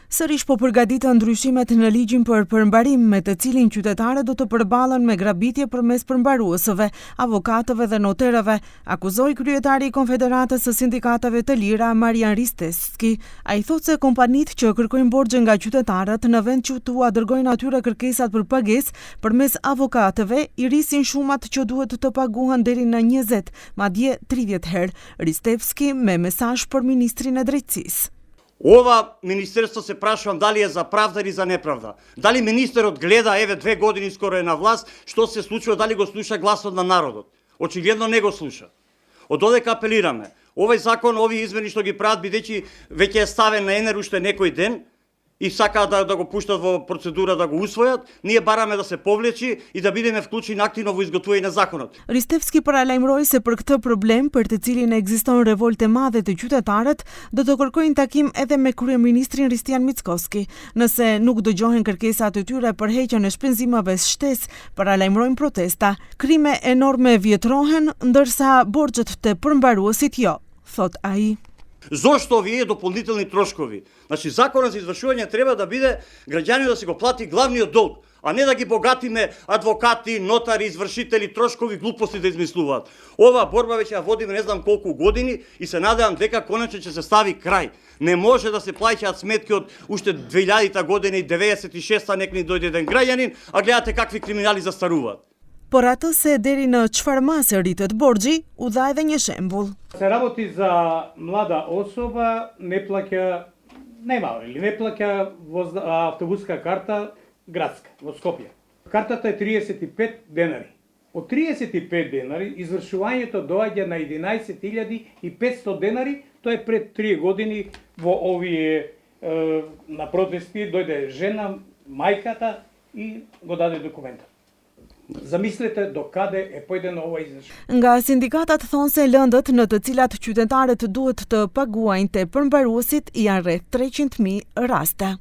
Sërish po përgatiten ndryshimet në ligjin për përmbarim me të cilin qytetarët do të përballen me grabitje përmes përmbaruesëve, avokatëve dhe noterëve, akuzoi kryetari i Konfederatës së Sindikatave të Lira Marian Risteski. Ai thotë se kompanitë që kërkojnë borxhe nga qytetarët në vend që t'u dërgojnë atyre kërkesat për pagesë përmes avokatëve, i rrisin shumat që duhet të paguhen deri në 20, madje 30 herë. Risteski me mesazh për ministrin e drejtësisë. Ова министерство се прашувам дали е за правда или за неправда. Дали министерот гледа, еве 2 години скоро е на власт, што се случува, дали го слуша гласот на народот? Очигледно не го слуша. Од одека апелираме. Овој закон, овие измени што ги прават, бидејќи веќе е ставен на енер уште некој ден и сакаат да го пуштат во процедура да го усвојат, ние бараме да се повлечи и да бидеме вклучени активно во изготвување на законот. Risteski paralajmëroi se për këtë problem, për të cilin ekziston revolte madhe të qytetarët, do të kërkojnë takim edhe me kryeministrin Ristian Mickoski. Nëse nuk dëgjohen kërkesat e tyre për heqjen e shpenzimeve shtesë, paralajmërojnë protesta. Krime enorme vjetrohen, ndërsa borxhet të përmbaruesit jo, thot ai. Зошто овие дополнителни трошкови? Значи, законот за извршување треба да биде граѓанинот да се го плати главниот долг, а не да ги богатиме адвокати, нотари, извршители, трошкови, глупости да измислуваат. Ова борба веќе ја водиме не знам колку години и се надевам дека конечно ќе се стави крај. Не може да се плаќаат сметки од уште 2000-та година и 96-та некни дојде еден граѓанин, а гледате какви криминали застаруваат. Por atë se deri në çfarë mase rritet borxhi, u dha edhe një shembull. Se работи за млада особа, не плаќа, не плаќа автобуска карта градска во Скопје. Картата е 35 денари. Од 35 денари извршувањето доаѓа на 11.500 денари, тоа е пред 3 години во овие на протести дојде жена, мајката и го даде документот. Замислете до каде е појдено ова извршување. Nga sindikatat thonë se lëndët në të cilat qytetarët duhet të paguajnë te përmbaruesit janë rreth 300.000 raste.